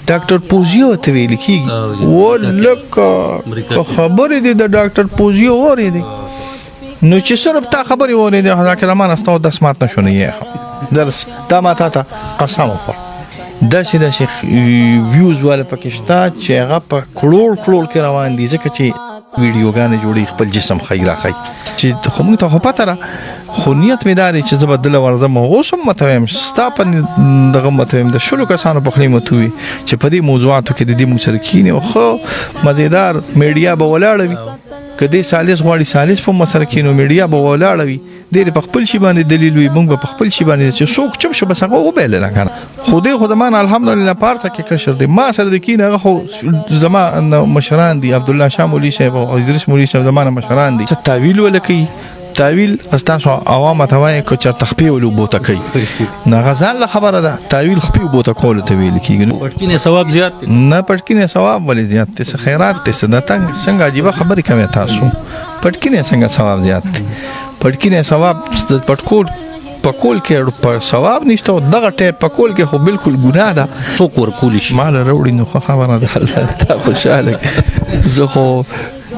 ډاکټر پوزیو ته ویل کیږي ولکه خبرې دي د ډاکټر پوزیو اوري دي نو چې صرف تا خبرې اوري دي ذاکر رحمان استو د سمات نشونه یې درس دا ماته تا قسم وکړه داسې ویوز والا پاکستان چې هغه په کروڑ کې روان دي ځکه چې ویډیوګانې جوړي خپل جسم خیره خي چې خو موږ ته پته را خو نیت مې داري چې زبدل ورزم اوسم متویم ستا په دغه متویم د شلو کسانو په خلی متوي چې په دې موضوعاتو کې د دې مشرکین او خو مزیدار میډیا به ولاړ وي کدی سالس غواړي سالس په مشرکین او میډیا به ولاړ وي د په خپل شی باندې دلیل وي موږ په خپل شی باندې چې څوک چم شو بس هغه وبېل نه کنه خو خدمان الحمدلله پارته کې کشر دي ما سره د کینه هغه زما مشران دي عبد الله شاه مولوی صاحب او ادریس مولوی صاحب زمانه مشران دي تعویل ولکې تعویل استاسو عوام ته وایي کو چر تخپی ولو بوته کوي نه غزال خبره ده تعویل خپي بوته کول ته ویل کیږي پټکینه ثواب زیات نه پټکینه ثواب ولې زیات ته خیرات ته صدتنګ څنګه عجیب خبرې کوي تاسو پټکینه څنګه ثواب زیات پټکینه ثواب پټکول پکول کې په ثواب نشته دغه ټیپ پکول کې خو بالکل ګناه ده څوک ورکول شي مال وروړي نو خبره ده تا خوشاله زه خو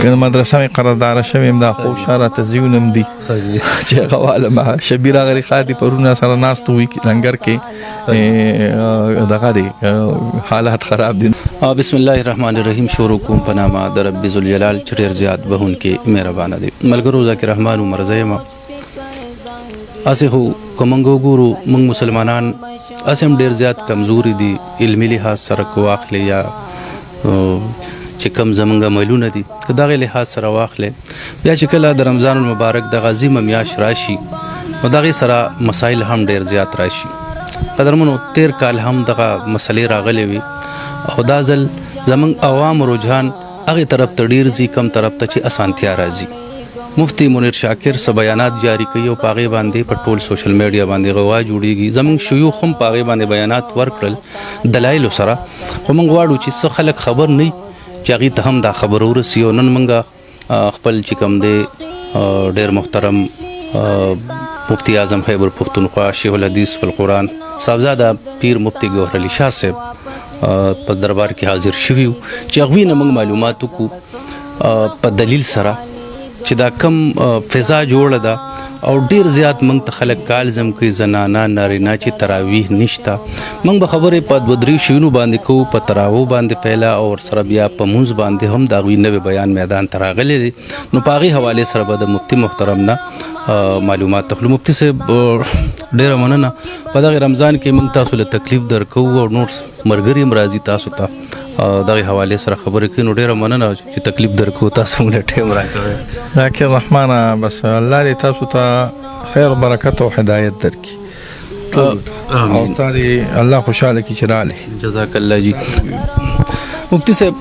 کنه مدرسه می قرارداد شوم دا خوشاله تزیونم دي چې غواله ما شبیر غری خادي پرونه سره ناس ته وی لنګر کې دغه دي حالات خراب دي بسم الله الرحمن الرحیم شروع کوم په نامه د رب ذوالجلال چې ډیر زیات بهون کې مهربان دي ملګرو ذکر رحمان عمر زیما اسه هو کومنګو ګورو موږ مسلمانان اسم ډیر زیات کمزوري دي علمي لحاظ سره کو اخلي یا چې کم زمونږه ملونه دي که دغه لحاظ سره واخلې بیا چې کله د رمضان المبارک د غزیمه میاش راشي نو دغه سره مسایل هم ډیر زیات راشي قدرمنو 13 کال هم دغه مسلې راغلي وي او دا ځل زمونږ عوام رجحان هغه طرف ته ډیر زی کم طرف ته چې اسانتیا راځي مفتی منیر شاکر س بیانات جاری کوي او پاغه باندې په ټول سوشل میډیا باندې غوا جوړیږي زمونږ شيوخ هم پاغه باندې بیانات ورکړل دلایل سره خو موږ واړو چې څه خلک خبر نه چې هغه ته هم دا خبر ورسیو نن منګه خپل چې کوم دی ډیر محترم مفتی اعظم خیبر پختونخوا شیخ الحدیث القرآن صاحبزاده پیر مفتی ګوهر علي شاه صاحب په دربار کې حاضر شوي چې هغوی نه موږ معلوماتو کو په دلیل سره چې دا کم فضا جوړه ده او ډیر زیات موږ ته خلک کال زم کوي زنانا نارینه چې تراویح نشته موږ به خبرې په 2-3 شیونو باندې کوو په تراوو باندې پهلا او سره بیا په مونځ باندې هم دا غوي نوې بیان میدان ته راغلی دی نو په هغې حوالې سره به د مفتی محترم نه معلومات تخلو مفتی صاحب ډیره مننه په دغه رمضان کې موږ تاسو له تکلیف درکو او نور ملګري هم راځي تاسو ته دغه حوالې سره خبرې کوي نو ډیره مننه چې تکلیف درکو تاسو موږ ټیم راکړی ذاکر رحمان بس الله دې تاسو ته خیر برکت او هدایت درکړي او تعالی الله خوشاله کی چراله جزاک الله جی مفتی صاحب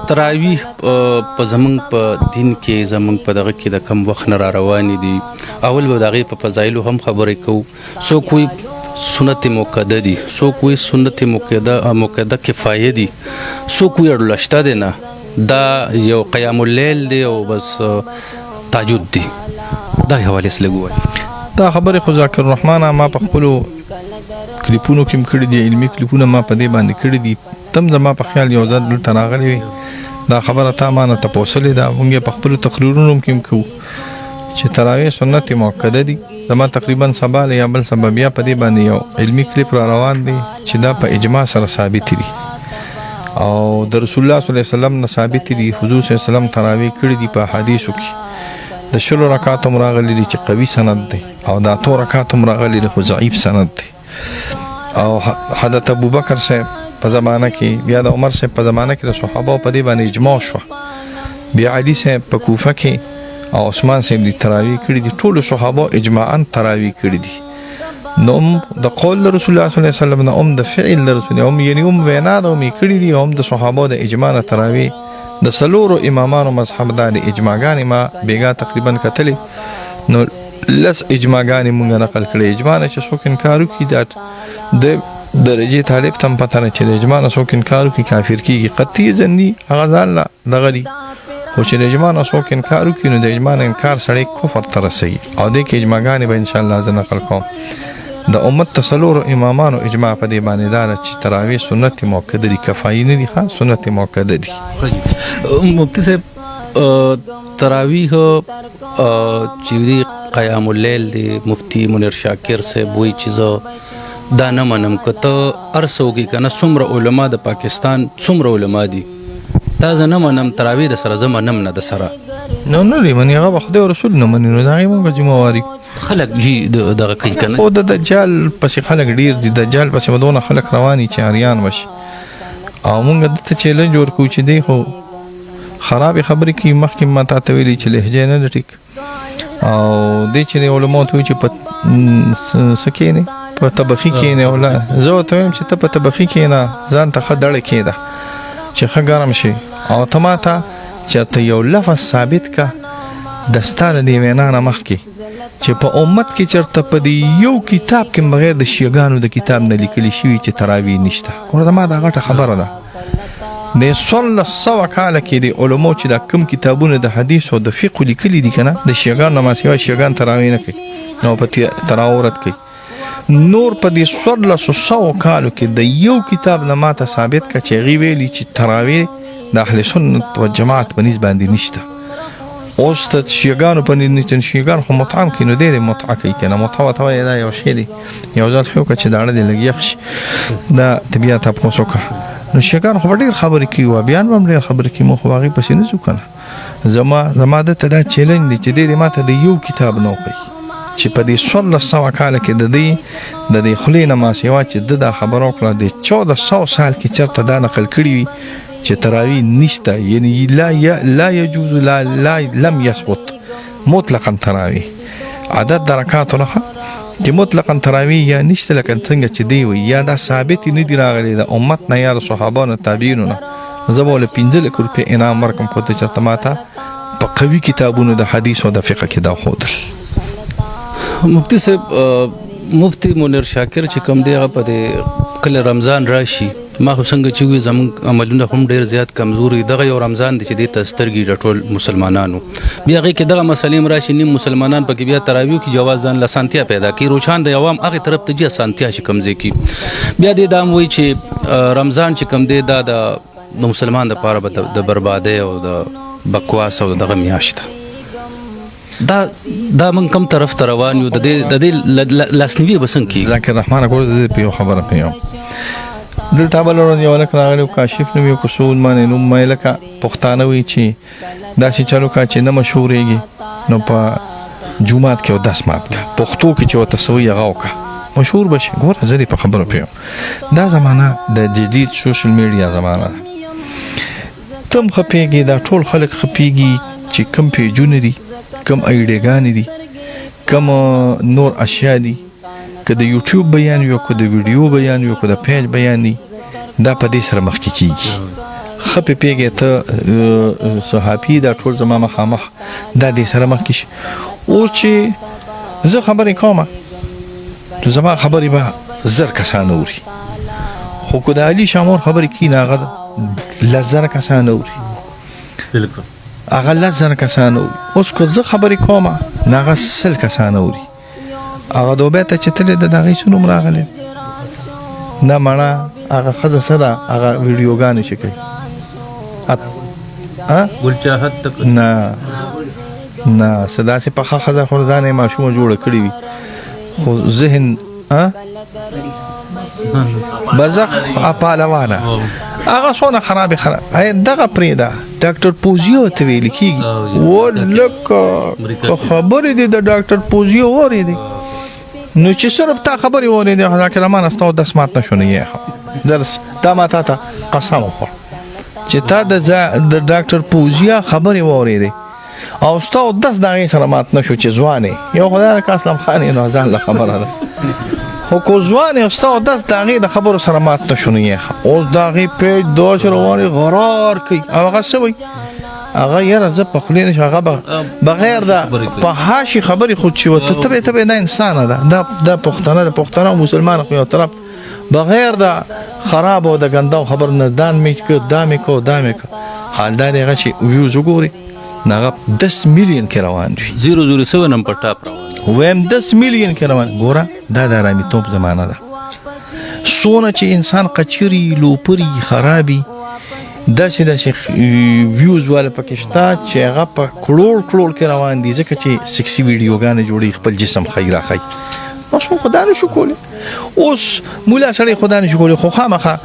تراویح په زمونږ په دین کې زمونږ په دغه کې د کم وخت نه را روانې دي اول به د هغې په فضایلو هم خبرې کوو څوک وایي سنت مؤکده دي څوک وایي سنت مؤکده کفایه دي څوک وایي اړولشته دی نه دا یو قیام اللیل دی او بس تهجد دی دا حوالې سره لږ ووایي دا خبرې خو ذاکر الرحمن ما په خپلو کلیپونو کې هم کړي دي علمي کلیپونه ما په دې باندې کړي دي تم زما په خیال یو ځل دلته راغلی وي دا خبره تا ما نه تپوسلې ده موږ په خپلو تقریرونو کې هم کوو چې تراویح سنت مؤکده دي زما تقریبا سبا یا بل سبا بیا په دې باندې یو علمي کلیپ را روان دی چې دا په اجماع سره ثابت دي او د رسول الله صلی الله علیه وسلم نه ثابت دي حضور صلی الله علیه وسلم تراویح کړي دي په حدیثو کې د شلو رکعاتو راغلي دي چې قوي سند دی او دا 2 رکعاتو راغلي دي خو ضعیف سند دی او حضرت ابوبکر صاحب په زمانه کې بیا د عمر صاحب په زمانه کې د صحابه په دې باندې اجماع شو بیا علي صاحب په کوفه کې او عثمان صاحب دي تراویح کړي دي ټول صحابه اجماعا تراویح کړي دي نو د قول رسول الله صلی الله علیه وسلم نه د فعل رسول الله یعنی وینا د کړي دي هم د صحابه د اجماع تراویح د سلورو امامانو مذهب د اجماعګان ما بیګا تقریبا کتلې نو لس اجماعګان مونږ نقل کړي اجماع نه چې څوک انکار کوي د درجه طالب تم پته نه چې د اجماع نه څوک انکار کوي کافر کیږي قطعي ځنی هغه ځان لا دغري خو چې د اجماع نه څوک انکار کوي نو د اجماع نه انکار سړی کفر ته رسي او د کې اجماعګان به ان شاء الله زه نقل کوم د امت تسلور امامانو اجماع په دې باندې دا چې تراویح سنت مؤکده دي، کفایي نه دي، ښه سنت مؤکده دي. مفتی صاحب تراویح چې دی قیام اللیل دی، مفتی منیر شاکر صاحب وایي چې زه دا نه منم که ته هر څه وکړې که نه، څومره علما د پاکستان څومره علما دي، دا زه نه منم تراویح د سره زه منم نه د سره نه دی مني، هغه به خدای او رسول نه مني، نو د هغې مونږ ذمهواري خلک جي دغه کوي که نه. خو د دجال پسې خلک ډېر دي، دجال پسې به دونه خلک روان وي چې عریان وشي، او مونږ دته چیلنج ورکوو چې دی خو خرابې خبرې کوي. مخکې ما تا ته ویلي چې لهجه نه ده ټیک، او دی چې د علماو ته وایي چې په څه کښېنې، په طبخي کښېنې. ولا زه ورته وایم چې ته په طبخي کښېنه، ځان ته ښه دړه کښېږده چې ښه ګرم شي، او ته ما ته چېرته یو لفظ ثابت که د ستا د دې وینا نه مخکې چې په امت کې چېرته په دې یو کتاب کې بغیر د شیعګانو د کتاب نه لیکلي شوي چې تراویح نشته. ګوره ما دا غټه خبره ده، د 1600 کاله کې د علماو چې دا کوم کتابونه د حدیث او د فقه لیکلي دي که نه، د شیعګانو نه ما سوا شیعګان تراویح نه کوي او په تراویح رد کوي. نور په دې 1600 کالو کې د یو کتاب نه ماته ثابت که چې هغې ویلي چې تراویح د اهل سنت و جماعت په نسبت باندې نشته. اوس د شیعګانو په نسبت شیعګان خو مطعم کوي، نو دی د مطعه کوي که نه، مطعه ورته وایي دا یو شی دی، یو ځل ښه وکړه چې داړه دې لږ یخ شي، دا ته بیا تپوس وکړه. نو شیعګان خو به ډېر خبرې کوي، وهابیان به هم ډېر خبرې کوي، موږ خو هغې پسې نه ځو که نه. زما دته دا چیلنج دی چې دی دې ما ته د یو کتاب نه وښیي چې په دې 1600 کاله کې د دې خولې نه ما سوا چې ده دا خبره وکړه د 1400 سال کې چېرته دا نقل کړي وي چې تراویح نشته، یعنی لا یجوز لا لم یثبت مطلقا تراویح. عدد د رکعاتو نه چې مطلقا تراویح یا نشته لکه څنګه چې دی وي، یا دا ثابت نه دي راغلي د امت نه یا د صحابانو تابعینو نه، زه به ولې 5 لک روپۍ انعام ورکړم خو ته چېرته ما ته په قوي کتابونو د حدیث او د فقه کې دا ښودل. مفتی صاحب مفتی منیر شاکر چې کوم دی هغه په دې کله رمضان راشي، ما خو څنګه چې وي زموږ عملونه هم ډېر زیات کمزوري، دغه یو رمضان دی چې دې ته سترګې د ټول مسلمانانو، بیا هغې کې دغه مسلې هم راشي، نیم مسلمانان پکې بیا تراویحو کې جواز ځان له اسانتیا پیدا کوي، روچان د عوام هغې طرف ته جي اسانتیا چې کوم ځای کې بیا دې دا هم وایي چې رمضان چې کوم دی دا د مسلمان دپاره به د بربادۍ او د بکواس او دغه میاشت ده. دا من کوم طرف ته روان یو، د دې لاسنیوي به څنګه کېږي؟ ذاکر رحمان اکور د دې په یو خبره پوهېږم. دلته بله ورځ یو هلک راغلی و، کاشف نوم یې کو سلمان نوم ما یې لکه پښتانه وایي چې داسې چل وکړه چې نه مشهورېږي نو په جومات کې اودس مات کړه، پښتو کې چې ورته څه وایي هغه وکړه، مشهور به شي. ګوره زه دې په خبره پوهېږم، دا زمانه د جدید سوشل میډیا زمانه ده، ته هم خپېږي، دا ټول خلک خپېږي چې کوم پیجونه دي، کم ایډیګانې دي، کم نور اشیا دي، که د یوټیوب بیان وي، که د ویډیو بیان وي، که د پیج بیان وي، دا په دې سره مخکې کېږي. ښه پې پېږې ته صحافي دا ټول زما مخامخ دا دې سره مخکې شي. اوس چې زه خبرې کومه نو زما خبرې به 1000 کسان اوري، خو که د علي شامور خبرې کښي نو هغه 10,000 کسان اوري، بالکل هغه 10,000 کسان اوري. اوس که زه خبرې کومه نو هغه 100 کسان اوري. هغه دوبۍ ته چې تللی ده د هغې څه نوم راغلی دا مڼه هغه ښځه څه ده هغه ویډیوګانې چې کوي ګلچاحت نه څه داسې پخه ښځه خو ځان یې ماشومه جوړه کړې وي خو ذهن بزخ پهلوانه هغه څونه خراب دغه پرېږده ډاکټر پوزیو ته ویل کېږي و لکه خبرې دي د ډاکټر پوزیو اورېدې نو چې صرف تا خبرې اورېدې ذاکر رحمان ستا اودس مات نه شو نه یې دا ما تا ته قسم وخوړ چې تا د ډاکټر پوزیا خبرې واورېدې او ستا اودس د هغې سره مات نه شو چې ځوان یې یو خدای لکه اسلم خان یې نو ځان له خبره ده خو که ځوان یې او ستا اودس د هغې د خبرو سره مات نه شو نه یې اوس د هغې پیج داسې روان غرار کوي او هغه څه وایي هغه یاره زه په خولې نه شم هغه بغیر د په هاشي خبرې خو چې ورته تبې دا انسانه ده دا پښتانه د پښتانه او مسلمان خو یو طرف بغیر د خراب او د ګنداو خبر نه دان مې کړ دا مې کو حال دا دی هغه چې ویوز وګوري هغه 10 میلیون کې روان دي 007 نم په ټاپ روان ویم 10 میلیون کې روان ګوره دا د رامي توپ زمانه ده سونه چې انسان قچري لوپري خرابي داسې ویوز والا پکشتا چې هغه په کروڑ کې روان دي ځکه چې سکسي ویډیوګانې جوړي خپل جسم خیره خی اوس مو خدای نه شو کولی اوس مولا سړی خدای نه شو کولی خو خامخه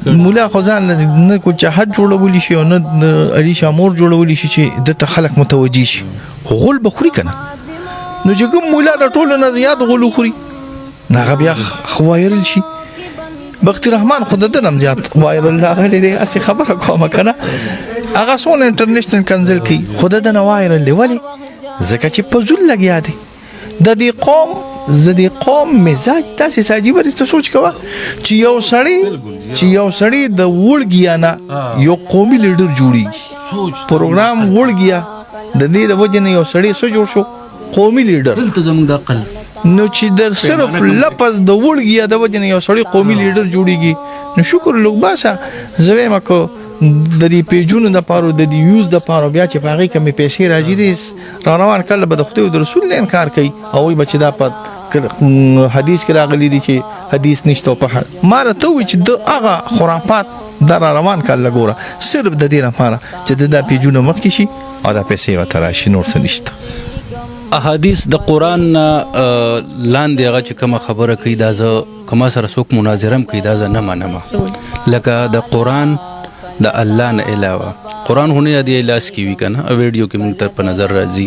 مولا خو ځان نه کو جهاد جوړولی شي او نه علي شامور جوړولی شي چې د خلک متوجي شي غول بخوري کنه نو چې کوم مولا د ټولو نه زیات غول خوري هغه بیا خوایرل شي بختي رحمان خود د نم زیات وایرل راغلی دی اسی خبره کومه کنه هغه سون انټرنیشنل کنزل کی خود د نه وایرل دی ولی زکه چې په زول لګیا دی د دې قوم مزاج تاسو ساجي ورته سوچ کوه چې یو سړی د وړګیا نه یو قومي لیډر جوړي پروګرام وړګیا د دې د وجه نه یو سړی سو جوړ شو قومي لیډر دلته زموږ د عقل نو چې در صرف لپس د وړګیا د وجه نه یو سړی قومي لیډر جوړیږي نو شکر لوګ باسا زوی مکو د دې پیجونو د پاره د دې یوز د پاره بیا چې باغی کمی پیسې راځي ریس روان کله به د خدای او رسول نه انکار کوي او وي بچی دا په حدیث کې راغلي دي چې حدیث نشته په مار ته وي چې د هغه خرافات در روان کله ګوره صرف د دې لپاره چې د پیجونو مخ کې شي او دا پیسې وته راشي نور څه نشته احادیث د قران لاندې هغه چې کوم خبره کوي دا ز کما سره څوک مناظره کوي دا ز نه منم لکه د قران د الله نه علاوه قران هونه دی لاس کی وی کنه ویډیو کې موږ ته په نظر راځي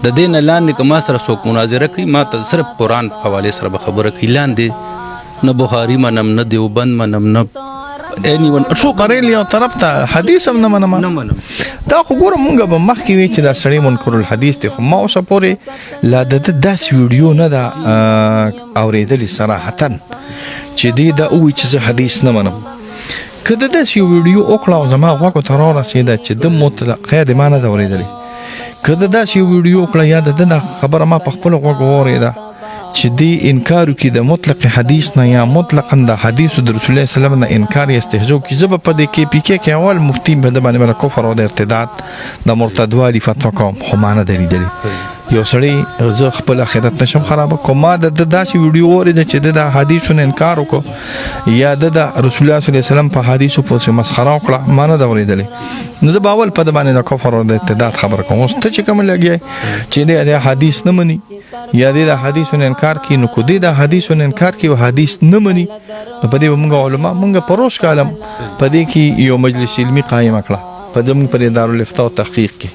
د دین لاندې کما سره څوک مناظره کوي ما ته صرف قران حواله سره خبره کوي لاندې نه بخاری منم نه دیوبند منم نه اني ون شو قريل یو طرف ته حدیث هم نه منم دا خو ګوره مونږ به مخکې وی چې دا سړی منکر الحدیث دی خو ما اوسه پورې لا د داس ویډیو نه دا اوریدلی صراحتا چې دی دا وی چې زه حدیث نه منم کله داس یو ویډیو وکړه او زما غوږ ته را رسیده چې د مطلق خیر ما نه دا اوریدلی کله داس یو ویډیو وکړه یا د خبره ما په خپل غوږ اوریده چې دی انکار کوي د مطلق حدیث نه یا مطلقاً د حدیث د رسول الله صلی الله علیه وسلم نه انکار یا استهزاء کوي زب په دې کې پی کې اول مفتی به د باندې کفر او د ارتداد د مرتدوالي فتوا کوم خو مانه درېدلی یو سړی زه خپل آخرت نشم خراب کوم ما د داسې ویډیو اورید چې د حدیثونو انکار وکړو یا د رسول الله صلی الله علیه وسلم په حدیثو په مسخره وکړه مانه دا ورېدلی نو د باول په باندې د کفر او د ارتداد خبر کوم اوس ته چې کوم لګي چې د حدیث نه مني یا د حدیثونو انکار کوي نو کو د حدیثونو انکار کوي او حدیث نه مني په دې موږ علما موږ پروش کالم په دې کې یو مجلس علمي قائم کړه په دې پر دارالفتاء او تحقیق کې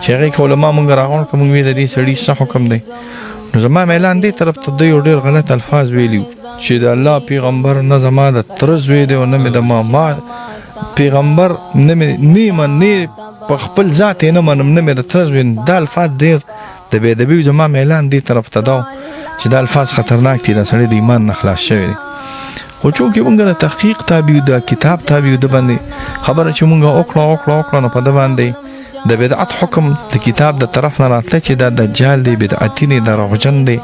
چې هغه علما موږ راغون کوم وی د دې سړي څه حکم دی نو زما اعلان دی طرف ته د یو ډیر غلط الفاظ ویلیو چې د الله پیغمبر نه زما د ترز وی دی او نه د ما پیغمبر نه په خپل ذات نه منم نه د ترز وی د الفاظ ډیر د به د بي زما اعلان دی طرف ته دا چې د الفاظ خطرناک دي د سړي د ایمان نه خلاص شوی خو چونکې موږ د تحقیق تابع د کتاب تابع د باندې خبره چې موږ وکړه نو په د باندې د بدعت حکم د کتاب د طرف نه راته چې دا دجال دی بدعتي دی دروغجن دی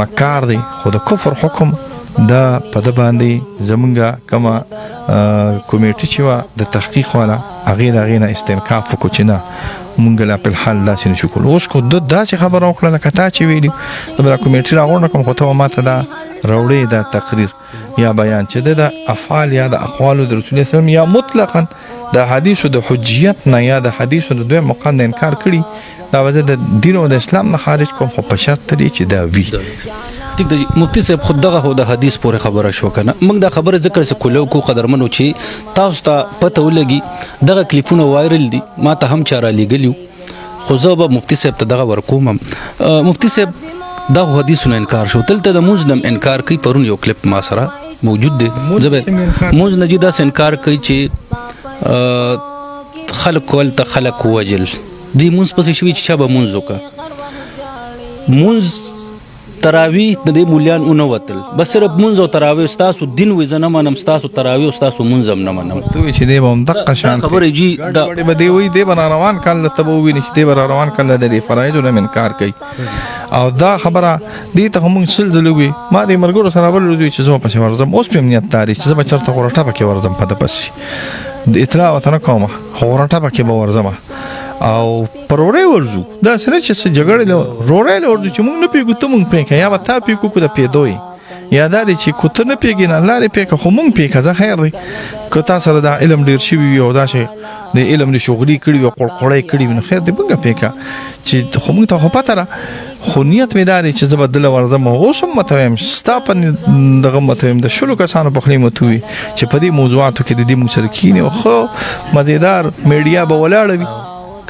مکار دی خو د کفر حکم دا په د باندې زمونږه کما کمیټه چې وا د تحقیق والا هغه نه استنکاف وکړو چې نه مونږ لا په حال داسې نشو کول اوس کو د داسې خبره وکړه لکه تا چې ویلي د کمیټه راغورنه کوم خو ته ماته دا راوړې دا تقریر یا بیان چې د افعال یا د اقوال د رسول الله صلی الله علیه وسلم یا مطلقاً د حدیثو د حجیت نه یا د حدیثو د دوی مقام نه انکار کړي دا وجه د دین او د اسلام نه خارج کوم خو په شرط دی چې دا وی ټیک دی مفتی صاحب خود دغه هو د حدیث پورې خبره شو کنه موږ دا خبره ذکر سه کولو کو قدرمنو چې تاسو ته پته ولګي دغه کلیپونه وایرل دي ما ته هم چاره لګلیو خو زه به مفتی صاحب ته دغه ورکوم مفتی صاحب دا حدیثونه انکار شو تلته د موزلم انکار کوي پرون یو کلیپ ما سره موجود دی زبر موز نجیدا سے انکار کوي چې خلق ول ته خلق وجل دی مونږ پسې شوی چې به مونږ وکړه مونږ تراویح د دې مولیان اون وتل بس صرف مونږ او تراویح استاسو دین وې زنه منم استاسو تراویح استاسو مونږ نه منم ته چې دی به دقه شان خبرې جی دا به دی وې دی بنا روان کله ته وې نشته به روان کله د فرایض نه انکار کوي او دا خبره دې ته هم سلسله وي ما دې مرګور سره بل روزي چې زه په ورزم اوس په امنیت تاریخ چې زه چرته ورټه پکې ورزم په د پس د اطلاع وطن کومه ورټه پکې به ورزم او پرورې ورځو دا سره چې څه جګړه له رورې له ورځو چې موږ نه پیګو ته موږ پېکه یا به تا پیګو کو د پیدوي یا دا چې کوته نه پیګی نه لارې پیکه خو موږ پیکه ځه خیر دی که تا سره دا علم ډیر شي وي او دا شي د علم د شغلي کړي او قړقړې کړي نو خیر دی موږ پیکه چې خو موږ ته خو پته را خو نیت مې داري چې زبدل ورزم اوس هم متویم ستا په دغه متویم د شلو کسانو په خلی متوي چې په دې موضوعاتو کې د دې مشرکین او خو مزیدار میډیا به ولاړ وي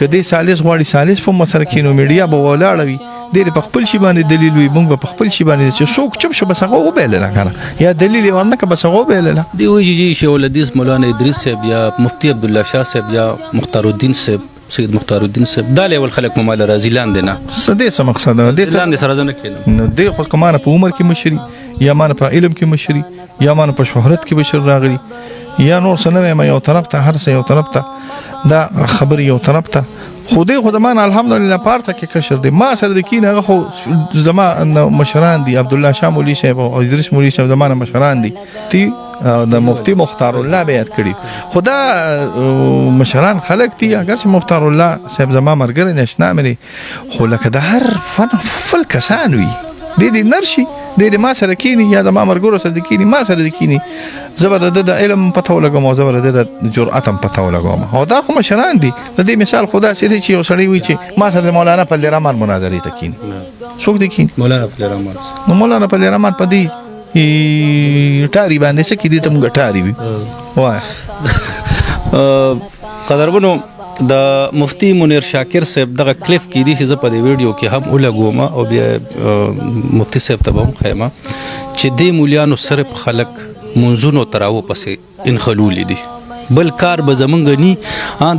کدی سالس غواړي سالس په مسرکینو میډیا به ولاړ وي د خپل شی باندې دلیل وي موږ په خپل شی باندې چې څوک چم شو بس هغه وبېل نه کړه یا دلیل ورنکه بس هغه وبېل نه دی وی جی شیخ الحدیث مولانا ادریس صاحب یا مفتی عبد الله شاه صاحب یا مختار الدین صاحب سید مختار الدین صاحب دا له خلک مال راضی لاندې نه سده څه مقصد نه دي لاندې سره نه کینم نو د خو کمانه په عمر کې مشري یا مان په علم کې مشري یا مان په شهرت کې بشر راغلي یا نور څه نه یو طرف ته هر څه یو طرف ته دا خبر یو طرف ته خدمان الحمدلله پارته کې کشر دی ما سره د کین هغه خو زما مشران دي عبد الله شاه مولوی صاحب او ادریس مولوی صاحب زمانه مشران دي تی د مفتی مختار الله بیعت کړي خدا مشران خلق دي اگر چې مختار الله صاحب زما مرګره نشنا مې خو لکه د هر فن کسان وي د نرشي د ما سره کینی یا د ما مرګورو سره کینی ما سره کینی زبر د علم پته ولګم او زبر د جرأت هم پته ولګم او دا خو مشران دي د دې مثال خدا سره چې یو سړی وي چې ما سره مولانا په لرمان مناظره ته کینی څوک دي کینی مولانا په لرمان نو مولانا په لرمان په دې ټاری باندې څه کې دي ته موږ ټاری وي وای قدربنو د مفتی منیر شاکر صاحب دغه کلیف کې دي چې په دې ویډیو کې هم ولګوم او بیا مفتی صاحب ته هم خیمه چې د مولیانو صرف خلق منځونو تراو پسې انخلول دي بل کار به زمونږ ني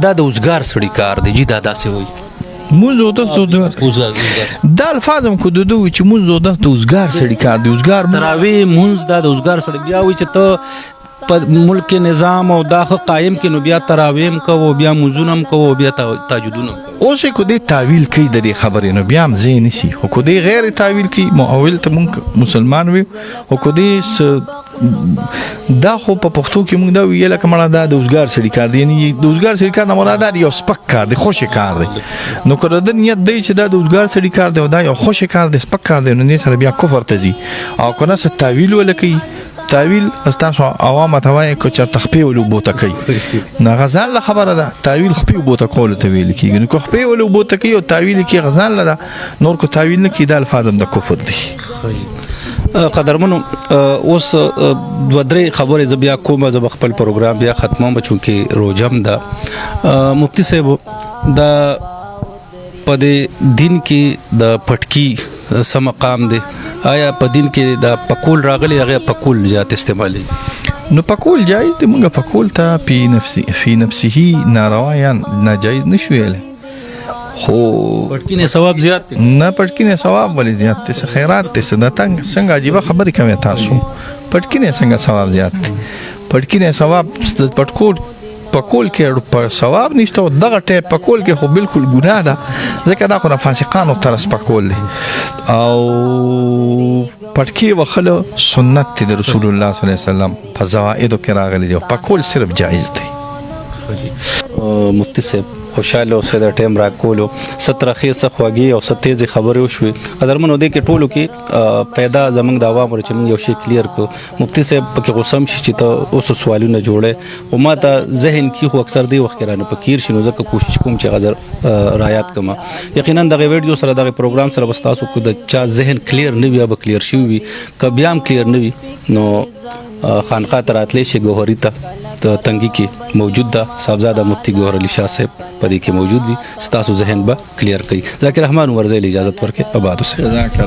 دا د اوسګار سړی کار دی جی دا داسې وي موږ د دا الفاظم کو د دوی چې موږ د اوسګار سړی کار دی اوسګار تراوی مونږ د اوسګار سړی بیا وي چې ته په ملک نظام او داخه قائم کې نو بیا تراویم کو بیا مزونم کو بیا تاجدونم اوس کو دې تعویل کوي د دې خبرې نو بیا هم زین شي خو کو دې غیر تعویل کوي مؤول ته مونږ مسلمان وي او کو دې دا خو په پښتو کې مونږ دا ویل کمړه دا د اوسګار سړي کار دی یعنی د اوسګار سړي کار نه مراد دی یو سپک کار دی خوش کار دی نو کړه د نیت دی چې دا د اوسګار سړي کار دی او دا یو خوش کار دی سپک کار دی نو نه سره بیا کفر ته ځي او کنه څه تعویل ولکې تعویل استاسو عوامه توای کو چر تخپی ولو بوته کوي نه غزال خبره ده تعویل خپی بوته کول ته ویل کیږي نو خپی ولو بوته کوي او تعویل کی غزال ده نور کو تعویل نه کی د الفاظ د کفر دي قدرمنو اوس دو درې خبرې ز بیا کومه ز خپل پروګرام بیا ختمه بچو کې روجم ده مفتی صاحب دا پدې دین کې د پټکی سم مقام دی آیا په دین کې د پکول راغلي هغه پکول زیات استعمالي نو پکول جایز دی مونږه پکول ته فی نفسه ناروا یا ناجایز نشویل خو پټکی نه ثواب زیات دی نه پټکی نه ثواب ولې زیات دی خیرات دی صدقه څنګه عجیب خبرې کوي تاسو پټکی نه څنګه ثواب زیات دی پټکی نه ثواب پکول کې په ثواب نشته دغه ټیپ پکول کې خو بالکل ګناه ده ځکه دا خو فاسقانو طرز پکول دی او پټکی وخله سنت دی رسول الله صلی الله علیه وسلم په زوائد کې راغلي دی پکول صرف جایز دی مفتی صاحب خوشاله اوسه د ټیم را کولو 17 خیسه خوږی او 17 خبرې وشوي قدرمنو دې کې ټولو کې پیدا زمنګ د عوامو چې موږ یو شی کلیر کو مفتی صاحب پکې غوسم شي چې ته اوس سوالونه جوړه او ما ته ذهن کې خو اکثر دی وخت رانه پکیر شنو ځکه کوشش کوم چې غزر رایات کما یقینا دغه ویډیو سره دغه پروګرام سره وستاسو کو د چا ذهن کلیر نه وي به کلیر شي وي ک بیا هم کلیر نه وي نو خانقاه تراتلی شي ګوهری ته تنګي کې موجود ده صاحبزاده مفتی ګوهر علي شاه صاحب پدې کې موجود وي ستاسو ذهن به کلیر کړي ذاکر رحمان ورزه اجازه ورکړي آباد اوسه